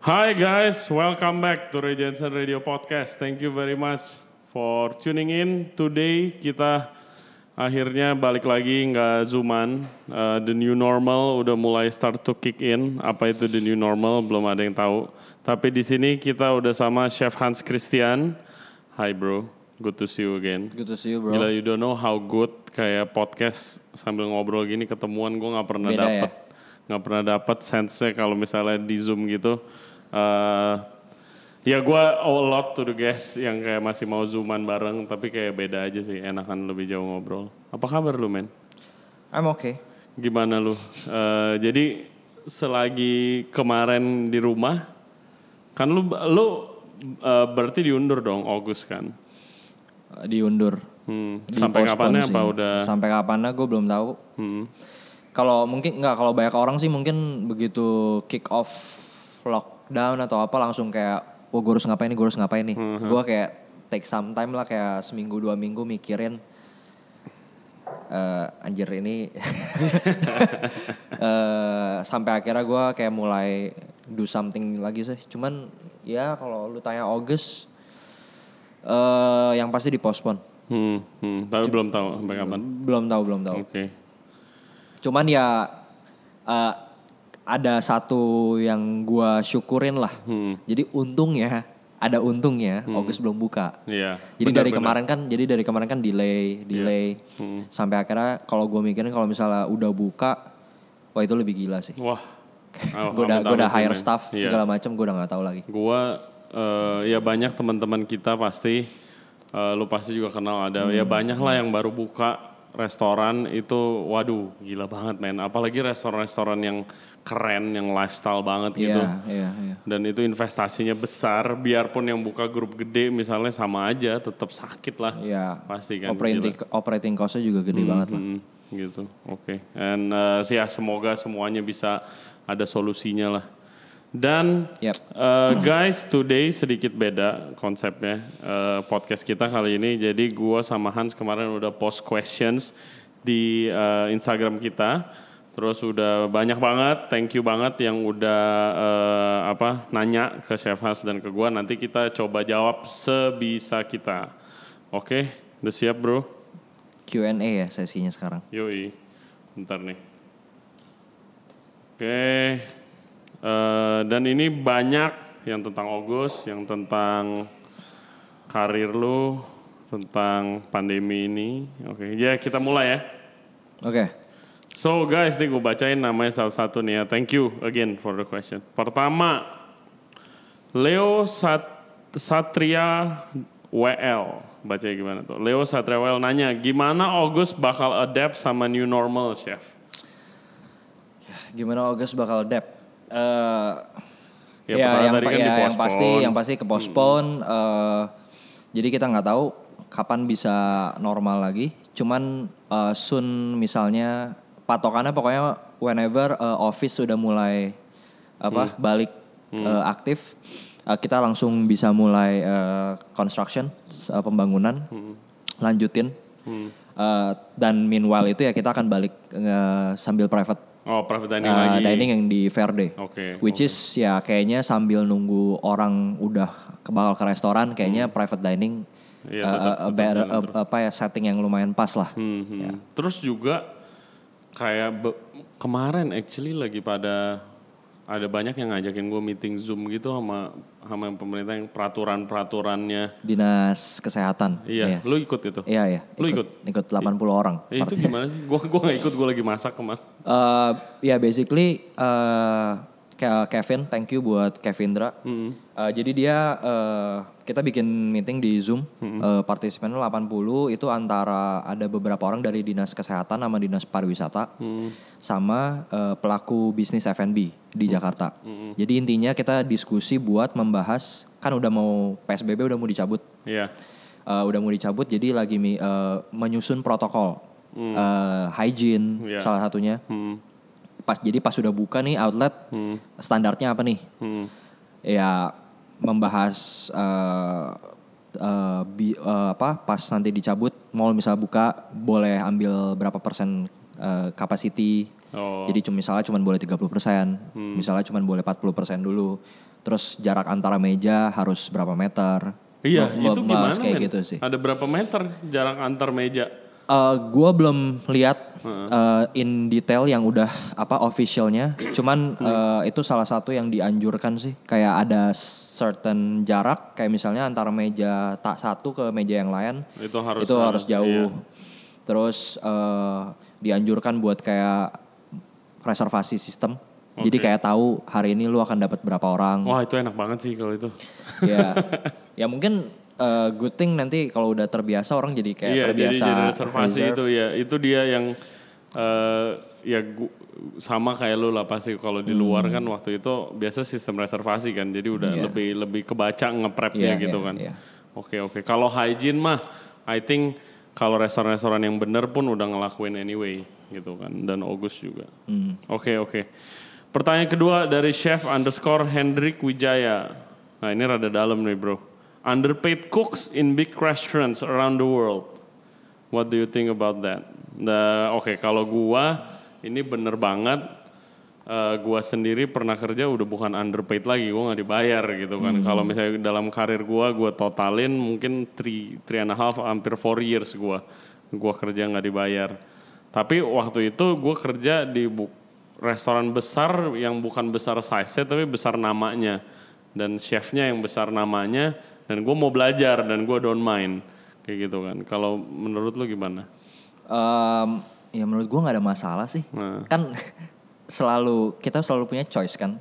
Hi guys, welcome back to Ray Jensen Radio Podcast. Thank you very much for tuning in. Today kita akhirnya balik lagi nggak zooman. The new normal udah mulai start to kick in. Apa itu the new normal? Belum ada yang tahu. Tapi di sini kita udah sama Chef Hans Christian. Hi bro, good to see you again. Good to see you bro. Gila, you don't know how good kayak podcast sambil ngobrol gini ketemuan gue nggak pernah Beda dapet. Nggak pernah dapet sense-nya kalau misalnya di Zoom gitu. Ya gue a lot to the guys yang kayak masih mau zooman bareng, tapi kayak beda aja sih, enakan lebih jauh ngobrol. Apa kabar lu men? I'm okay. Gimana lu? Jadi selagi kemarin di rumah, kan lu berarti diundur dong Agustus kan? Diundur. Sampai kapannya apa udah? Sampai kapannya gue belum tahu. Kalau mungkin nggak, kalau banyak orang sih mungkin begitu kick off lockdown atau apa langsung kayak, gue harus ngapain nih. Gue kayak take some time lah, kayak seminggu 2 minggu mikirin anjir ini. Sampai akhirnya gue kayak mulai do something lagi sih. Cuman ya kalau lu tanya August, yang pasti dipospon. Tapi belum tahu sampai kapan. Belum tahu. Oke. Cuman ya ada satu yang gua syukurin lah. Jadi untungnya August belum buka. Iya. Jadi dari kemarin kan delay. Sampai akhirnya kalau gua mikirin kalau misalnya udah buka, wah itu lebih gila sih. Wah. Gue udah hire staff segala macam, gue udah nggak tahu lagi. Gua ya banyak teman-teman kita pasti, lu pasti juga kenal ada. Ya banyak lah yang baru buka restoran itu, waduh gila banget men. Apalagi restoran-restoran yang keren, yang lifestyle banget gitu. Iya. Dan itu investasinya besar, biarpun yang buka grup gede misalnya sama aja, tetap sakit lah. Iya. Pasti kan. Operating cost-nya juga gede banget lah. Gitu, oke. And ya semoga semuanya bisa ada solusinya lah. Dan guys, today sedikit beda konsepnya podcast kita kali ini. Jadi gue sama Hans kemarin udah post questions di Instagram kita. Terus udah banyak banget, thank you banget yang udah nanya ke Chef Hans dan ke gue. Nanti kita coba jawab sebisa kita. Oke, udah siap bro? Q&A ya sesinya sekarang. Yoi, bentar nih. Oke. Dan ini banyak yang tentang August, yang tentang karir lu, tentang pandemi ini. Oke, ya kita mulai ya. Oke. So guys, nih gue bacain namanya satu-satu nih ya. Thank you again for the question. Pertama, Leo Satria WL. Bacanya gimana tuh? Leo Satria WL nanya, gimana August bakal adapt sama new normal, Chef? Gimana August bakal adapt? Yang pasti kepospon. Jadi kita nggak tahu kapan bisa normal lagi. Cuman soon misalnya patokannya pokoknya whenever office sudah mulai balik aktif, kita langsung bisa mulai construction, pembangunan, lanjutin. Dan meanwhile itu ya kita akan balik sambil private. Private dining lagi. Dining yang di Verde. Which is ya kayaknya sambil nunggu orang udah bakal ke restoran, kayaknya private dining setting yang lumayan pas lah. Ya. Terus juga kayak kemarin actually lagi ada banyak yang ngajakin gue meeting Zoom gitu sama pemerintah yang peraturannya Dinas Kesehatan. Iya. Lu ikut itu? Iya. Lu ikut 80 orang. Itu gimana sih? Gue nggak ikut, gue lagi masak kemarin. Ya basically Kevin, thank you buat Kevindra. Jadi dia kita bikin meeting di Zoom, partisipannya 80, itu antara ada beberapa orang dari Dinas Kesehatan sama Dinas Pariwisata, sama pelaku bisnis F&B di Jakarta. Jadi intinya kita diskusi buat membahas, kan udah mau PSBB udah mau dicabut. Iya. Udah mau dicabut, jadi lagi menyusun protokol hygiene salah satunya. Jadi pas sudah buka nih outlet, standarnya apa nih? Ya membahas pas nanti dicabut, mall misalnya buka boleh ambil berapa persen capacity. Jadi misalnya cuma boleh 30%, misalnya cuma boleh 40% dulu. Terus jarak antara meja harus berapa meter. Iya, itu gimana kayak men? gitu sih. Ada berapa meter jarak antar meja? Gue belum lihat in detail yang udah officialnya. Cuman itu salah satu yang dianjurkan sih. Kayak ada certain jarak, kayak misalnya antara meja satu ke meja yang lain. Itu harus jauh. Iya. Terus dianjurkan buat kayak reservasi sistem. Okay. Jadi kayak tahu hari ini lu akan dapat berapa orang. Wah itu enak banget sih kalau itu. Ya mungkin good thing nanti kalau udah terbiasa orang jadi kayak terbiasa. Jadi reservasi itu ya. Itu dia yang sama kayak lu lah pasti kalau di luar kan waktu itu biasa sistem reservasi kan. Jadi udah lebih kebaca nge-prepnya gitu kan. Oke. Kalau hygiene mah I think kalau restoran-restoran yang bener pun udah ngelakuin anyway gitu kan. Dan August juga. Oke. Pertanyaan kedua dari chef_Hendrik Wijaya. Nah ini rada dalam nih bro. Underpaid cooks in big restaurants around the world. What do you think about that? Oke, kalau gua ini bener banget. Gua sendiri pernah kerja udah bukan underpaid lagi. Gua gak dibayar gitu kan. Kalau misalnya dalam karir gua totalin mungkin 3.5 hampir 4 years gua kerja gak dibayar. Tapi waktu itu gua kerja di restoran besar yang bukan besar size-nya tapi besar namanya. Dan chefnya yang besar namanya. Dan gue mau belajar dan gue don't mind. Kayak gitu kan. Kalau menurut lu gimana? Ya menurut gue gak ada masalah sih. Kan kita selalu punya choice kan.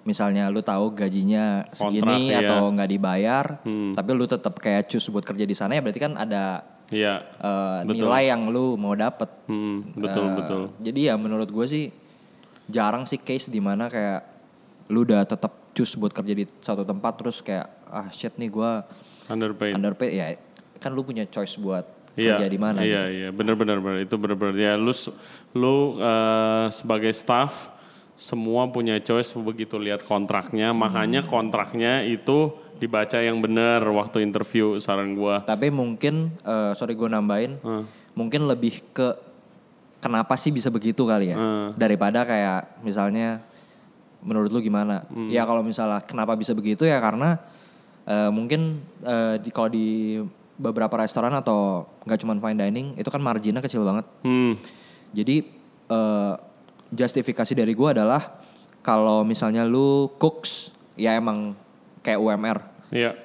Misalnya lu tahu gajinya segini atau gak dibayar. Tapi lu tetap kayak choose buat kerja di sana ya berarti kan ada nilai yang lu mau dapet. Betul. Jadi ya menurut gue sih jarang sih case di mana kayak lu udah tetap choose buat kerja di satu tempat terus kayak shit nih gue underpaid ya kan lu punya choice buat kerja di mana gitu. Iya benar itu benar ya lu sebagai staff semua punya choice begitu lihat kontraknya makanya kontraknya itu dibaca yang benar waktu interview saran gue. Tapi mungkin sorry gue nambahin mungkin lebih ke kenapa sih bisa begitu kali ya daripada kayak misalnya menurut lu gimana? Ya kalau misalnya kenapa bisa begitu ya karena mungkin kalau di beberapa restoran atau nggak cuma fine dining itu kan marginnya kecil banget. Jadi justifikasi dari gue adalah kalau misalnya lu cooks ya emang kayak UMR.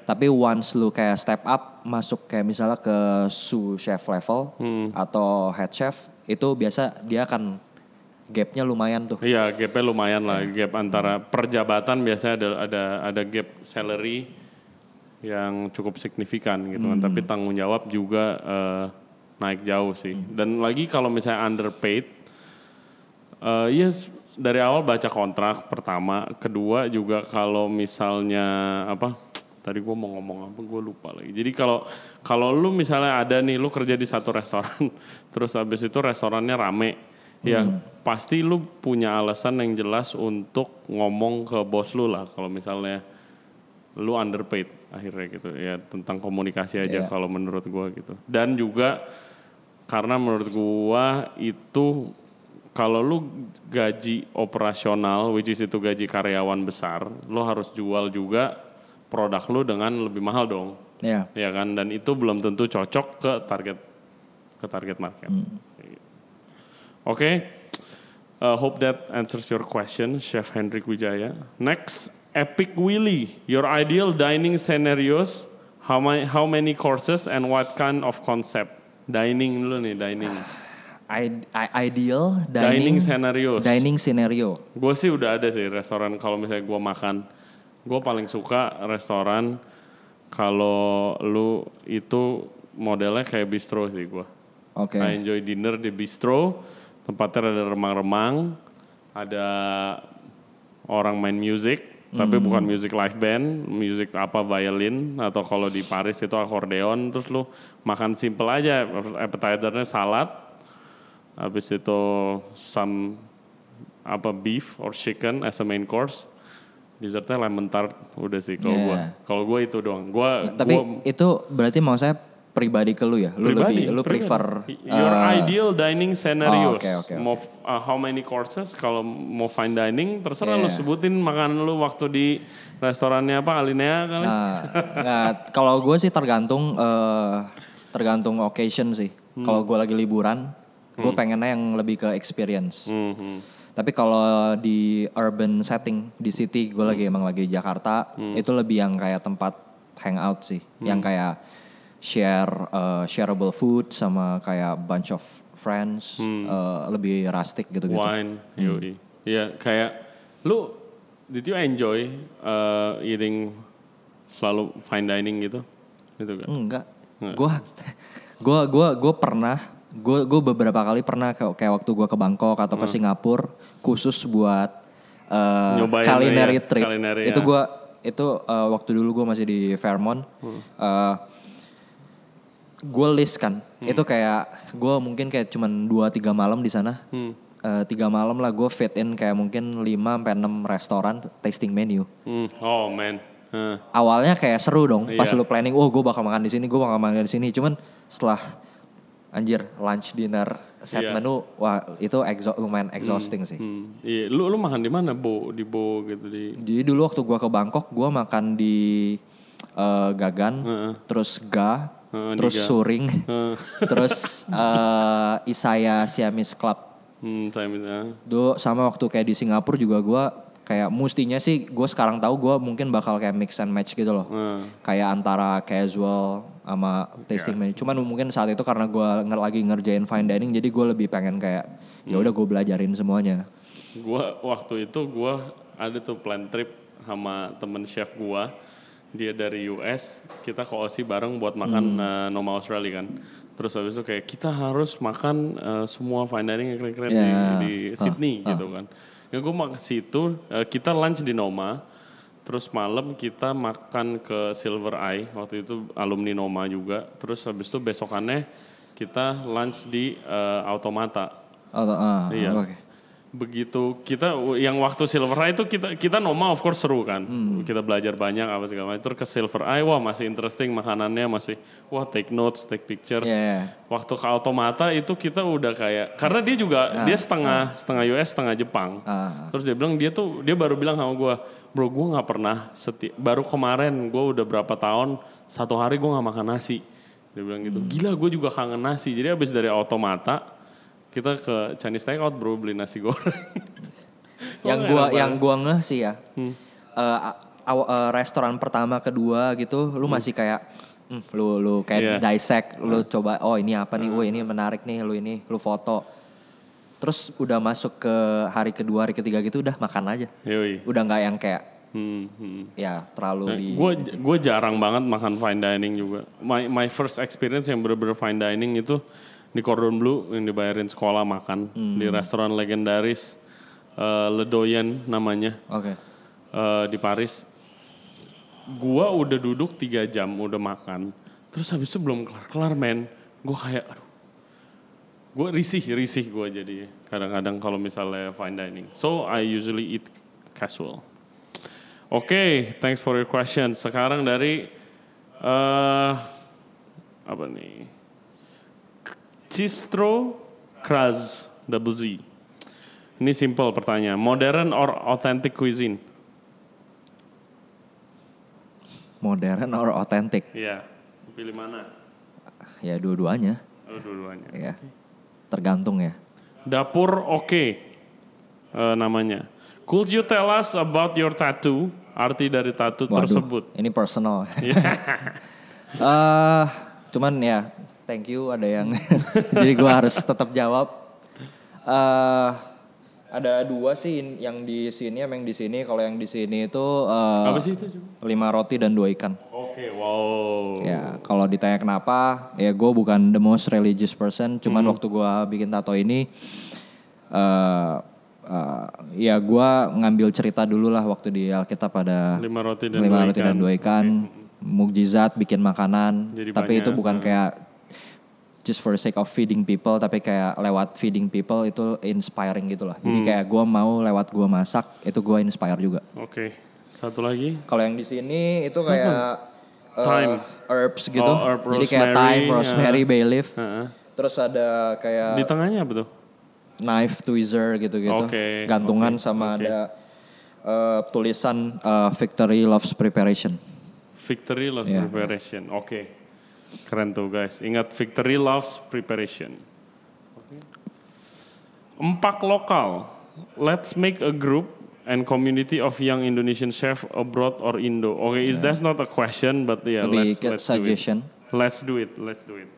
Tapi once lu kayak step up masuk kayak misalnya ke sous chef level atau head chef itu biasa dia akan gapnya lumayan tuh. Iya, gapnya lumayan lah. Gap antara perjabatan biasanya ada gap salary yang cukup signifikan gitu kan. Tapi tanggung jawab juga naik jauh sih. Dan lagi kalau misalnya underpaid, dari awal baca kontrak pertama. Kedua juga kalau misalnya tadi gue mau ngomong apa gue lupa lagi. Jadi kalau lu misalnya ada nih lu kerja di satu restoran, terus habis itu restorannya rame. Ya pasti lu punya alasan yang jelas untuk ngomong ke bos lu lah kalau misalnya lu underpaid akhirnya gitu ya tentang komunikasi aja kalau menurut gua gitu. Dan juga karena menurut gua itu kalau lu gaji operasional which is itu gaji karyawan besar, lu harus jual juga produk lu dengan lebih mahal dong. Ya kan dan itu belum tentu cocok ke target market. Okay, hope that answers your question, Chef Hendrik Wijaya. Next, Epic Willy, your ideal dining scenarios, how many courses and what kind of concept? Dining dulu nih, dining. Ideal dining scenarios. Dining scenario. Gue sih udah ada sih restoran kalau misalnya gue makan. Gue paling suka restoran kalau lu itu modelnya kayak bistro sih gue. I enjoy dinner di bistro. Tempatnya ada remang-remang, ada orang main musik, tapi bukan musik live band, musik violin, atau kalau di Paris itu akordeon, terus lu makan simple aja, appetizer-nya salad, habis itu beef or chicken as a main course, dessertnya lemon tart, udah sih kalau gue. Kalau gue itu doang. Tapi itu berarti mau saya pribadi ke lu ya? Lu prefer your ideal dining scenarios. Okay. Mau how many courses? Kalau mau fine dining terserah lu sebutin makanan lu waktu di restorannya apa, Alinea kali. Kalau gue sih tergantung occasion sih. Kalau gue lagi liburan, gue pengennya yang lebih ke experience. Tapi kalau di urban setting di city, gue emang lagi di Jakarta, itu lebih yang kayak tempat hangout sih, yang kayak shareable food sama kayak bunch of friends, lebih rustic gitu-gitu. Wine, yoi. Iya, kayak lu did you enjoy eating selalu fine dining gitu? Gitu kan? Enggak. Gue pernah. Gue beberapa kali pernah kayak waktu gue ke Bangkok atau ke Singapura khusus buat culinary trip. Itu waktu dulu gue masih di Fairmont. Gue list kan. Itu kayak gue mungkin kayak cuman 2-3 malam di sana. 3 malam lah gue fit in kayak mungkin 5-6 restoran tasting menu. Oh man. Awalnya kayak seru dong pas lu planning, gue bakal makan di sini, gue bakal makan di sini. Cuman setelah anjir lunch dinner set menu, wah itu lumayan exhausting sih. Iya, lu makan di mana di Bo gitu di. Jadi dulu waktu gua ke Bangkok, gua makan di Gagan, terus terus Suring, terus Isaya Siamese Club. Dulu sama waktu kayak di Singapura juga gua kayak mestinya sih gue sekarang tahu gue mungkin bakal kayak mix and match gitu loh. Kayak antara casual sama tasting menu. Cuman mungkin saat itu karena gue lagi ngerjain fine dining jadi gue lebih pengen kayak ya udah gue belajarin semuanya. Gue waktu itu gue ada tuh plan trip sama temen chef gue. Dia dari US, kita ke Aussie bareng buat makan Noma Australia kan. Terus habis itu kayak kita harus makan semua fine dining yang keren-keren di Sydney gitu kan. Ya gue makan situ, kita lunch di Noma, terus malam kita makan ke Silver Eye, waktu itu alumni Noma juga, terus habis itu besokannya kita lunch di Automata. Iya. Okay. Begitu kita, yang waktu Silver Eye itu kita Noma of course seru kan, kita belajar banyak apa segala macam. Terus ke Silver Eye, wah masih interesting makanannya, masih wah take notes, take pictures. Waktu ke Automata itu kita udah kayak, karena dia juga dia setengah US setengah Jepang. Terus dia bilang dia baru bilang sama gue, bro gue nggak pernah baru kemarin gue udah berapa tahun 1 hari gue nggak makan nasi. Dia bilang gitu, gila gue juga kangen nasi. Jadi abis dari Automata kita ke Chinese Takeout bro beli nasi goreng. yang gua ngeh sih ya. Restoran pertama kedua gitu lu masih kayak lu kayak dissect, lu coba ini apa nih, ini menarik nih, lu foto. Terus udah masuk ke hari kedua, hari ketiga gitu udah makan aja. Udah nggak yang kayak ya terlalu gue jarang banget makan fine dining juga. My first experience yang bener-bener fine dining itu di Cordon Bleu yang dibayarin sekolah makan di restoran legendaris Le Doyen namanya. Di Paris. Gua udah duduk 3 jam udah makan. Terus habis itu belum kelar men. Gue kayak gue risih gue jadi kadang-kadang kalau misalnya fine dining. So I usually eat casual. Okay, thanks for your question. Sekarang dari apa nih? Cistro Kraz double Z. Ini simple pertanyaan. Modern or authentic cuisine? Modern or authentic? Iya. Pilih mana? Ya dua-duanya. Dua-duanya. Ya. Tergantung ya. Dapur oke. Namanya. Could you tell us about your tattoo? Arti dari tattoo tersebut. Ini personal. Cuman ya thank you ada yang jadi gue harus tetap jawab. Ada 2 sih yang di sini sama yang di sini. Kalau yang di sini itu apa sih itu? 5 roti dan 2 ikan. Oke, wow. Ya kalau ditanya kenapa, ya gue bukan the most religious person. Cuman waktu gue bikin tato ini, ya gue ngambil cerita dulu lah waktu di Alkitab ada 5 roti dan 2 ikan. Mukjizat bikin makanan. Jadi tapi banyak, itu bukan kayak just for the sake of feeding people, tapi kayak lewat feeding people itu inspiring gitu lah. Jadi kayak gue mau lewat gue masak itu gue inspire juga. Oke. Satu lagi. Kalau yang di sini itu kayak Thyme. Herbs gitu. Herb, jadi kayak thyme, rosemary, bay leaf. Terus ada kayak di tengahnya apa tuh? Knife tweezer gitu-gitu. Gantungan sama ada tulisan Victory Loves Preparation. Victory Loves Preparation. Oke. Keren tuh guys. Ingat Victory Loves Preparation. Empak lokal. Let's make a group and community of young Indonesian chef abroad or Indo. Okay, that's not a question, but let's suggestion. Do it. Let's do it.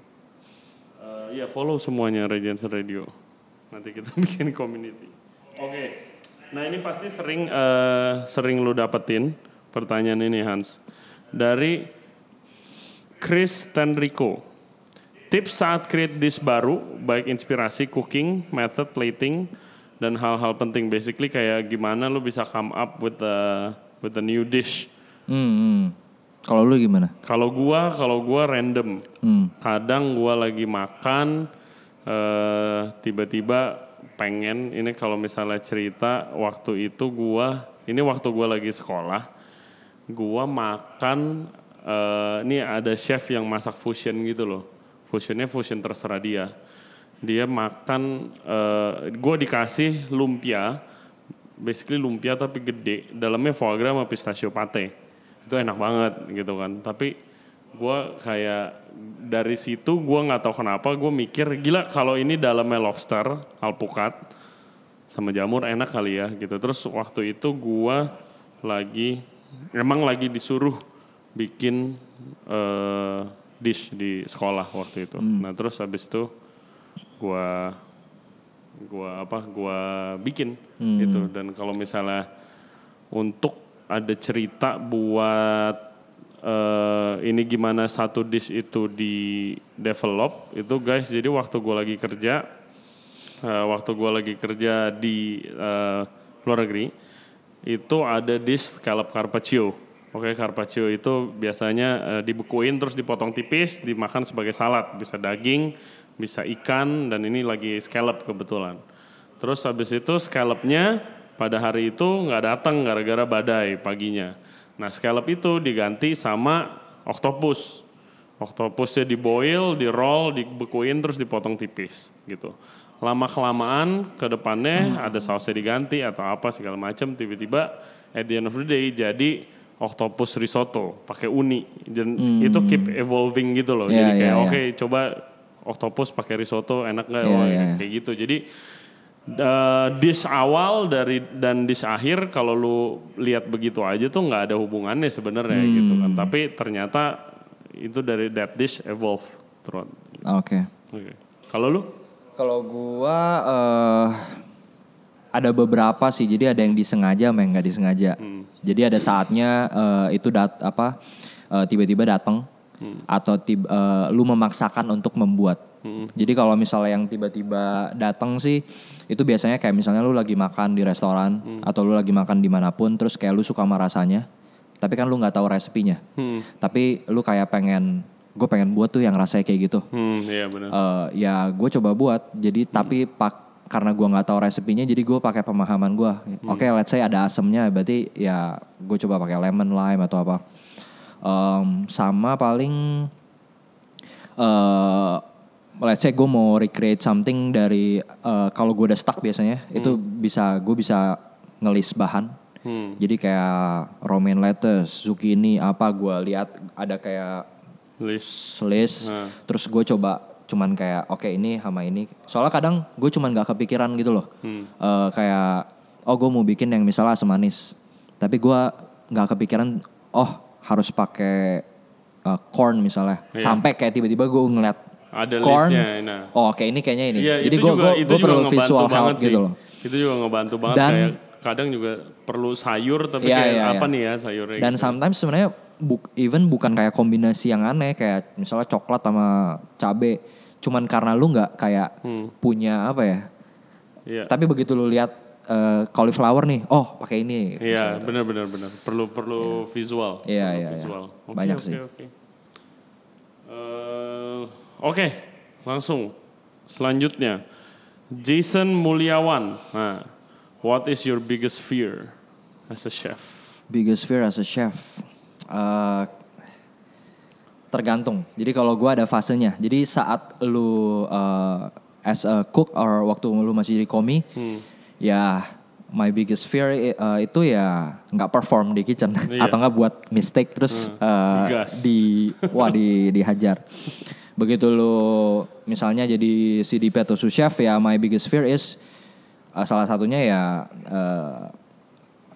Follow semuanya Regency Radio. Nanti kita bikin community. Oke. Nah ini pasti sering lu dapetin pertanyaan ini Hans. Dari Chris Tenrico. Tips saat create dish baru, baik inspirasi, cooking, method, plating, dan hal-hal penting. Basically kayak gimana lu bisa come up with a new dish. Kalau lu gimana? Kalau gua random. Kadang gua lagi makan, tiba-tiba pengen, ini kalau misalnya cerita waktu itu waktu gua lagi sekolah, gua makan, ini ada chef yang masak fusion gitu loh. Fusion terserah dia. Dia makan, gue dikasih lumpia, basically lumpia tapi gede, dalamnya foie gras sama pistachio pate. Itu enak banget gitu kan. Tapi gue kayak dari situ gue nggak tahu kenapa gue mikir gila kalau ini dalamnya lobster, alpukat sama jamur enak kali ya gitu. Terus waktu itu gue lagi disuruh bikin dish di sekolah waktu itu. Nah terus habis itu gue bikin gitu. Dan kalau misalnya untuk ada cerita buat ini gimana satu dish itu di develop itu guys. Jadi waktu gue lagi kerja di luar negeri itu ada dish scallop carpaccio. Oke, carpaccio itu biasanya dibekuin terus dipotong tipis, dimakan sebagai salad. Bisa daging, bisa ikan, dan ini lagi scallop kebetulan. Terus habis itu scallopnya pada hari itu nggak datang gara-gara badai paginya. Nah scallop itu diganti sama octopus. Octopusnya diboil, di-roll, dibekuin terus dipotong tipis gitu. Lama-kelamaan ke depannya ada sausnya diganti atau apa segala macam, tiba-tiba at the end of the day jadi octopus risotto pakai uni. Dan itu keep evolving gitu loh. Jadi kayak coba octopus pakai risotto enak nggak? Kayak gitu. Jadi dish awal dan dish akhir kalau lu lihat begitu aja tuh nggak ada hubungannya sebenarnya gitu kan. Tapi ternyata itu dari that dish evolve terus. Oke. Kalau lu? Kalau gua ada beberapa sih. Jadi ada yang disengaja sama yang nggak disengaja. Jadi ada saatnya itu tiba-tiba datang atau lu memaksakan untuk membuat. Jadi kalau misalnya yang tiba-tiba datang sih itu biasanya kayak misalnya lu lagi makan di restoran atau lu lagi makan dimanapun terus kayak lu suka sama rasanya, tapi kan lu nggak tahu resepinya. Tapi lu kayak gue pengen buat tuh yang rasanya kayak gitu. Iya benar. Ya gue coba buat. Jadi tapi karena gue nggak tahu resepinya, jadi gue pakai pemahaman gue. Oke, let's say ada asemnya, berarti ya gue coba pakai lemon, lime atau apa. Sama paling, let's say gue mau recreate something dari kalau gue udah stuck biasanya, itu gue bisa ngelis bahan. Jadi kayak romaine lettuce, zucchini, apa gue lihat ada kayak list. Terus gue coba cuman kayak oke, ini sama ini. Soalnya kadang gue cuman gak kepikiran gitu loh. Kayak gue mau bikin yang misalnya asam manis, tapi gue gak kepikiran harus pakai corn misalnya. Sampai kayak tiba-tiba gue ngeliat ada corn, listnya. Oke, ini kayaknya ini. Ya, jadi gue perlu visual help gitu loh. Itu juga ngebantu banget. Dan kayak kadang juga perlu sayur tapi apa nih ya sayurnya. Dan gitu. Sometimes sebenarnya bukan kayak kombinasi yang aneh kayak misalnya coklat sama cabe, cuman karena lu nggak kayak punya apa ya. Tapi begitu lu lihat cauliflower nih, pakai ini. Iya, benar. Perlu visual. Iya. Banyak sih. Oke, langsung selanjutnya Jason Mulyawan. Nah, what is your biggest fear as a chef? Biggest fear as a chef. Tergantung. Jadi kalau gue ada fasenya. Jadi saat lu as a cook or waktu lu masih di komi, ya my biggest fear itu ya nggak perform di kitchen atau nggak buat mistake terus dihajar. Begitu lu misalnya jadi CDP atau sous chef, ya my biggest fear is salah satunya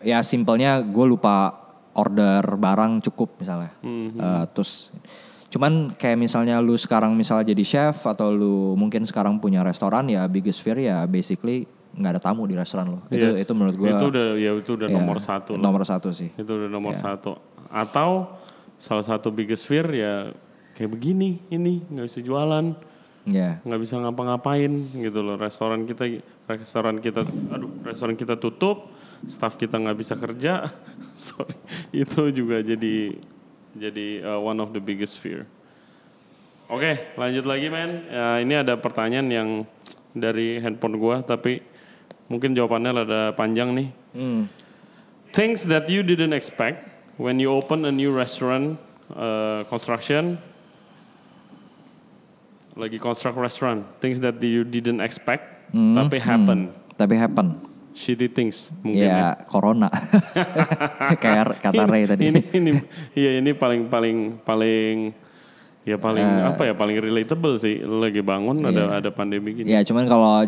ya simpelnya gue lupa order barang cukup misalnya. Terus cuman kayak misalnya lu sekarang misalnya jadi chef atau lu mungkin sekarang punya restoran, ya biggest fear ya basically nggak ada tamu di restoran lo. Itu menurut gue itu udah nomor satu. Nomor satu sih. Itu udah nomor satu. Atau salah satu biggest fear ya kayak begini, ini nggak bisa jualan, nggak bisa ngapa-ngapain gitu loh. Restoran kita tutup, staff kita nggak bisa kerja. Sorry, itu juga jadi one of the biggest fear. Oke, lanjut lagi men. Ini ada pertanyaan yang dari handphone gua, tapi mungkin jawabannya ada panjang nih. Things that you didn't expect when you open a new restaurant, construct restaurant. Things that you didn't expect tapi happen. Shitty things mungkin ya. Corona. Kayak kata Ray tadi. Ini paling paling relatable sih. Lu lagi bangun ada pandemi gini. Ya cuman kalau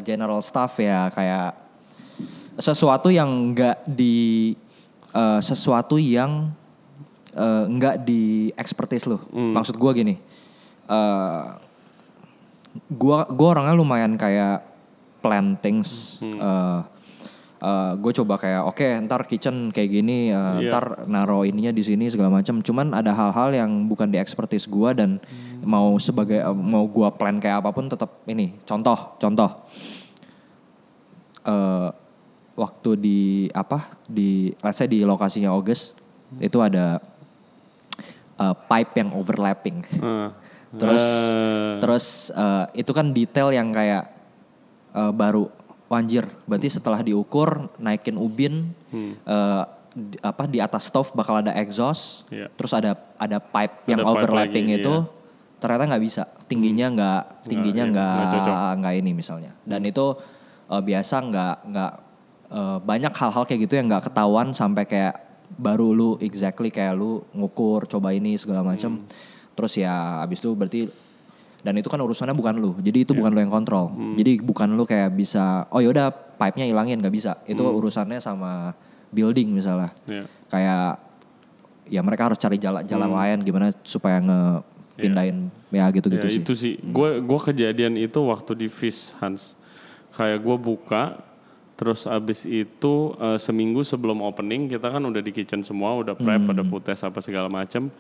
general stuff ya kayak sesuatu yang enggak di expertise lu. Maksud gue gini. Gua orangnya lumayan kayak plan things. Gue coba kayak oke, ntar kitchen kayak gini, ntar naro ininya di sini segala macam. Cuman ada hal-hal yang bukan di expertise gue dan mau gue plan kayak apapun tetap ini. Contoh, waktu di let's say di lokasinya August itu ada pipe yang overlapping. Terus itu kan detail yang kayak baru. Wanjir, berarti setelah diukur naikin ubin di atas stove bakal ada exhaust, terus ada pipe yang overlapping lagi, itu ternyata nggak bisa, tingginya nggak ini misalnya, dan itu biasa nggak banyak hal-hal kayak gitu yang nggak ketahuan sampai kayak baru lu exactly kayak lu ngukur coba ini segala macam, terus ya abis itu berarti. Dan itu kan urusannya bukan lu, jadi itu bukan lu yang kontrol. Jadi bukan lu kayak bisa, oh yaudah pipe-nya hilangin, gak bisa. Itu urusannya sama building misalnya. Kayak, ya mereka harus cari jalan lain gimana supaya ngepindahin, ya gitu-gitu sih. Itu sih, gue kejadian itu waktu di Fish Hans. Kayak gue buka, terus abis itu seminggu sebelum opening, kita kan udah di kitchen semua, udah prep, ada food test apa segala macem.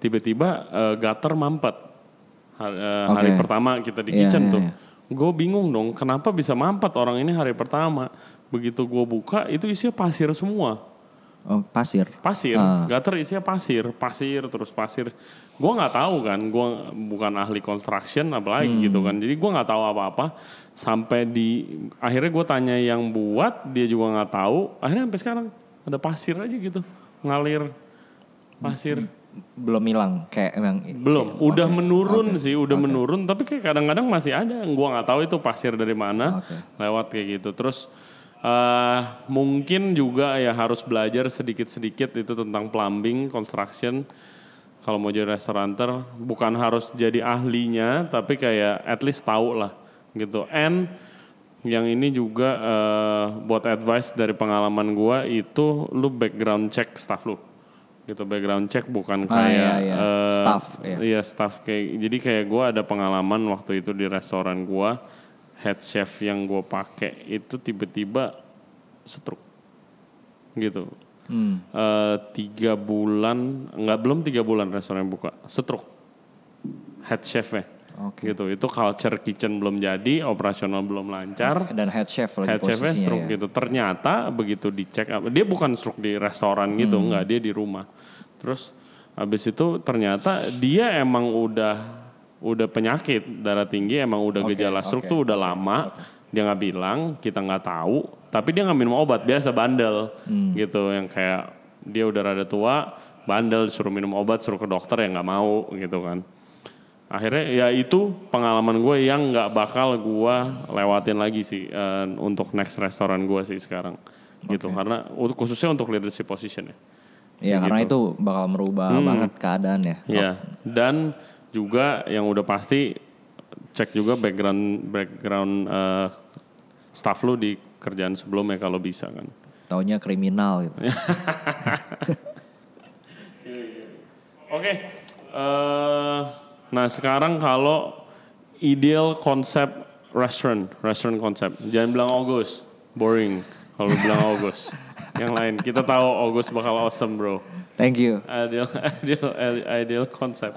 Tiba-tiba gutter mampet. Hari pertama kita di kitchen tuh. Gue bingung dong kenapa bisa mampet orang ini hari pertama. Begitu gue buka itu isinya pasir semua. Oh, pasir. Gutter isinya pasir terus pasir. Gue nggak tahu kan, gue bukan ahli construction apalagi gitu kan. Jadi gue nggak tahu apa-apa sampai akhirnya gue tanya yang buat, dia juga nggak tahu. Akhirnya sampai sekarang ada pasir aja gitu, ngalir pasir. Belum hilang kayak emang udah menurun sih, menurun tapi kayak kadang-kadang masih ada, gua nggak tahu itu pasir dari mana lewat kayak gitu. Terus mungkin juga ya harus belajar sedikit-sedikit itu tentang plumbing, construction. Kalau mau jadi restauranter bukan harus jadi ahlinya tapi kayak at least tahu lah gitu. And yang ini juga buat advice dari pengalaman gua itu lu background check staff lu. Gitu, background check bukan kayak staff. Iya staff jadi kayak gue ada pengalaman waktu itu di restoran gue, head chef yang gue pakai itu tiba-tiba stroke gitu. 3 bulan belum 3 bulan restoran buka, stroke head chefnya. Gitu, itu culture kitchen belum jadi, operasional belum lancar. Dan head chef chefnya stroke gitu. Ternyata begitu dicek, dia bukan stroke di restoran gitu, enggak, dia di rumah. Terus habis itu ternyata dia emang udah penyakit darah tinggi, emang udah gejala stroke tuh udah lama. Dia nggak bilang, kita nggak tahu. Tapi dia nggak minum obat, biasa bandel gitu, yang kayak dia udah rada tua. bandel, suruh minum obat, suruh ke dokter ya nggak mau gitu kan. Akhirnya ya itu pengalaman gue yang nggak bakal gue lewatin lagi sih untuk next restoran gue sih sekarang gitu, karena khususnya untuk leadership position ya. Iya, karena gitu. itu bakal merubah banget keadaan ya. Iya, dan juga yang udah pasti cek juga background staff lu di kerjaan sebelumnya kalau bisa kan. Taunya kriminal gitu. Oke. Nah sekarang kalau ideal konsep restaurant konsep. Jangan bilang August, boring. Kalau bilang August, yang lain kita tahu August bakal awesome bro. Thank you. Ideal konsep.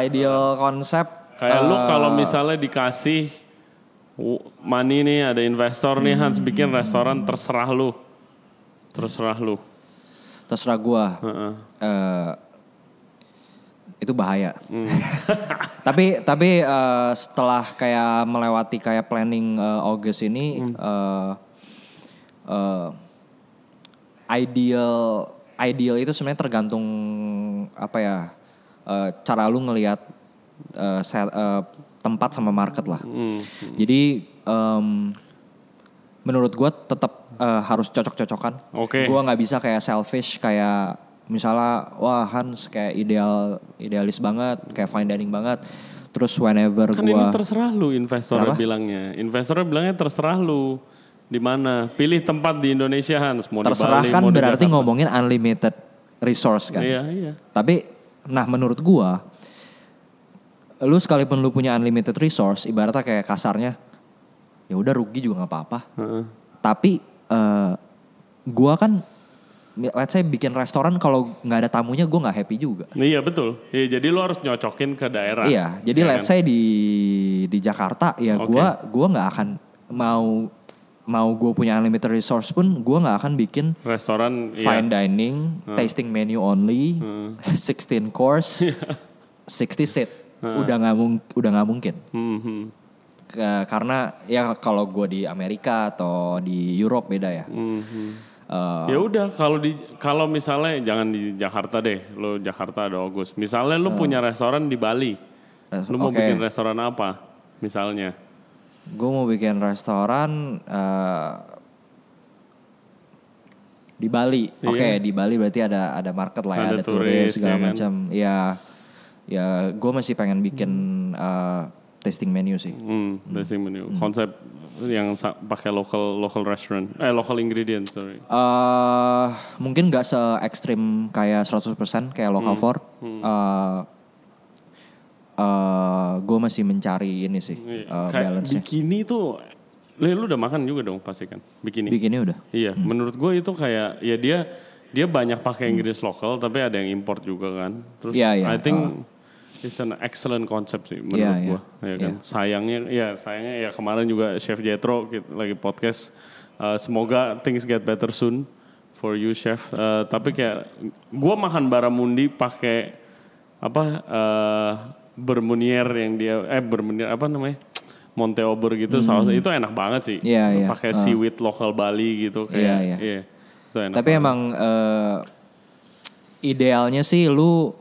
Ideal konsep. Kayak lu kalau misalnya dikasih money nih, ada investor nih Hans bikin restoran, terserah lu. Terserah gua. Itu bahaya. tapi setelah kayak melewati kayak planning August ini, ideal itu sebenarnya tergantung apa ya, cara lu ngelihat tempat sama market lah. Jadi menurut gue tetap harus cocok-cocokan. Gue nggak bisa kayak selfish kayak misalnya wah Hans kayak idealis banget, kayak fine dining banget. Terus whenever kan ini terserah lu investornya bilangnya terserah lu di mana. Pilih tempat di Indonesia Hans, mau terserah di Bali, kan mau berarti di Jakarta. ngomongin unlimited resource kan. Iya. Tapi nah menurut gue lu sekalipun lu punya unlimited resource, ibaratnya kayak kasarnya ya udah rugi juga nggak apa-apa. Tapi gue kan let's say bikin restoran kalau nggak ada tamunya gue nggak happy juga. Iya betul. Ya, jadi lu harus nyocokin ke daerah. Iya. Jadi let's say di Jakarta ya gue nggak akan mau gue punya unlimited resource pun gue nggak akan bikin restoran fine dining, tasting menu only, 16 course, 60 seat. Udah nggak mungkin. Karena ya kalau gue di Amerika atau di Europe beda ya. Ya udah kalau misalnya jangan di Jakarta deh, lo Jakarta ada August. Misalnya lo punya restoran di Bali, lo mau bikin restoran apa? Misalnya? Gue mau bikin restoran di Bali. Di Bali berarti ada market lah ya, ada turis segala macam. Ya gue masih pengen bikin tasting menu sih. Tasting menu. Konsep yang pakai local restaurant, local ingredient, sorry. Mungkin nggak se ekstrim kayak 100% kayak local for. Gue masih mencari ini sih balance-nya. Bikini tuh, lu udah makan juga dong pasti kan? Bikini udah. Iya, menurut gue itu kayak ya dia banyak pakai ingredients lokal, tapi ada yang import juga kan. Terus I think it's an excellent concept sih menurut gue, ya kan. Sayangnya ya kemarin juga Chef Jetro lagi podcast. Semoga things get better soon for you Chef. Tapi kayak gue makan barramundi pakai Bermunier yang dia Bermunier apa namanya Monteober gitu sausnya itu enak banget sih. Pakai seaweed lokal Bali gitu kayak. Itu enak. Tapi emang idealnya sih lu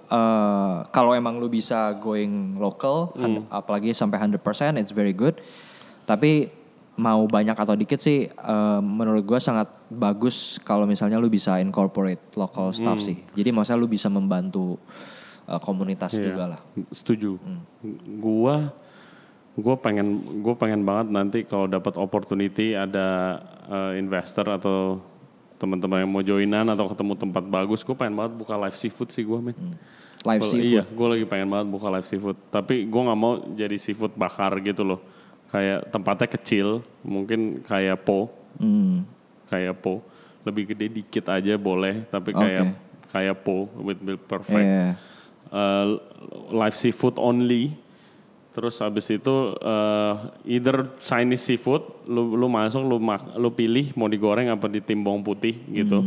kalau emang lu bisa going local apalagi sampai 100% it's very good. Tapi mau banyak atau dikit sih menurut gue sangat bagus kalau misalnya lu bisa incorporate local stuff sih. Jadi maksudnya lu bisa membantu komunitas juga lah. Setuju. Gue pengen banget nanti kalau dapat opportunity ada investor atau teman-teman yang mau joinan atau ketemu tempat bagus, gue pengen banget buka live seafood sih gue men. Live seafood? Iya, gue lagi pengen banget buka live seafood. Tapi gue gak mau jadi seafood bakar gitu loh. Kayak tempatnya kecil, mungkin kayak kayak Po. Lebih gede dikit aja boleh, tapi kayak Po with perfect. Live seafood only. Terus habis itu either Chinese seafood, lu masuk lu pilih mau digoreng apa ditimbang putih gitu.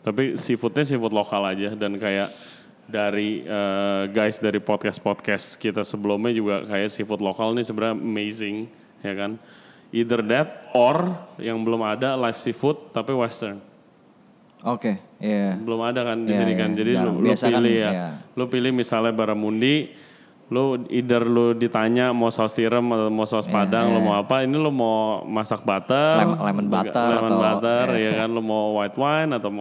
Tapi seafoodnya seafood lokal aja dan kayak dari guys dari podcast kita sebelumnya juga kayak seafood lokal nih sebenarnya amazing ya kan. Either that or yang belum ada live seafood tapi western. Oke, iya. Belum ada kan di sini kan. Jadi lu pilih kan, ya. Lu pilih misalnya barramundi, lu ditanya mau saus tiram atau mau saus padang, lu mau apa? Ini lu mau masak butter, lemon butter ya kan, lu mau white wine atau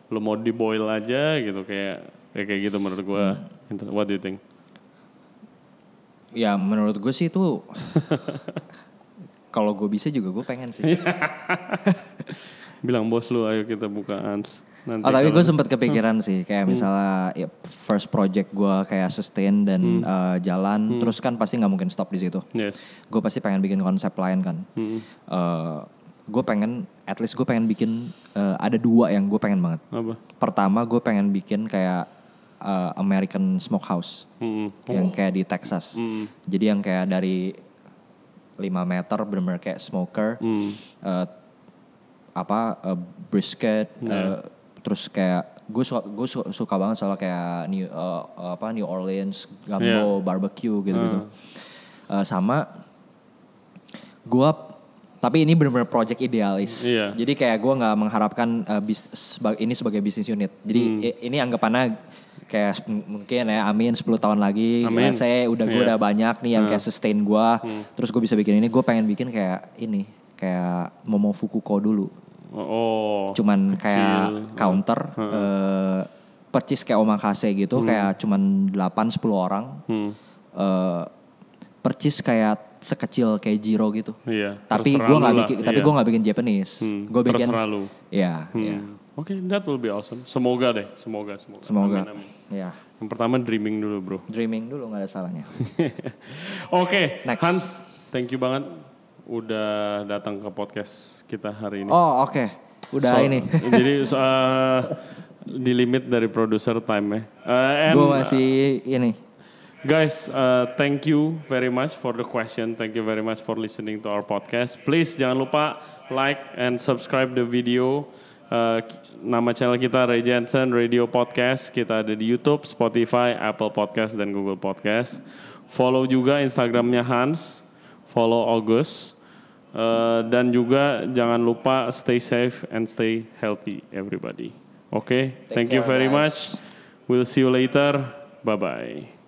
lu mau di boil aja gitu kayak gitu menurut gua. What do you think? Ya menurut gue sih itu kalau gue bisa juga gue pengen sih. Bilang bos lu ayo kita buka Hans. Nanti tapi gue sempat kepikiran sih kayak misalnya ya, first project gue kayak sustain dan jalan terus kan pasti nggak mungkin stop di situ. Yes. Gue pasti pengen bikin konsep lain kan. Gue pengen at least gue pengen bikin ada 2 yang gue pengen banget. Apa? Pertama gue pengen bikin kayak American Smokehouse yang kayak di Texas. Jadi yang kayak dari 5 meter bener-bener kayak smoker. Brisket, terus kayak gue suka banget soal kayak New Orleans, gumbo, barbecue gitu-gitu. Sama gue, tapi ini benar-benar project idealis. Jadi kayak gue nggak mengharapkan ini sebagai bisnis unit. Jadi ini anggapannya kayak mungkin ya amin 10 tahun lagi saya gue udah banyak nih yang kayak sustain gue. Terus gue bisa bikin ini, gue pengen bikin kayak ini. Kayak Momofukuko dulu. Cuman kecil. Kayak counter percis kayak omakase gitu, kayak cuman 8-10 orang. Percis kayak sekecil kayak Jiro gitu. Tapi gue nggak bikin Japanese. Gue bikin terserah lu. Oke, that will be awesome. Semoga deh, semoga. Amin. Ya. Yang pertama dreaming dulu, bro. Dreaming dulu, nggak ada salahnya. Oke, Hans, thank you banget udah datang ke podcast kita hari ini. Oh, oke. Udah ini. Jadi di limit dari producer time ya. Gue masih ini. Guys, thank you very much for the question. Thank you very much for listening to our podcast. Please jangan lupa like and subscribe the video. Nama channel kita Ray Jensen Radio Podcast. Kita ada di YouTube, Spotify, Apple Podcast, dan Google Podcast. Follow juga Instagramnya Hans. Follow August. Dan juga jangan lupa stay safe and stay healthy everybody. Okay? Thank you very much. We'll see you later. Bye-bye.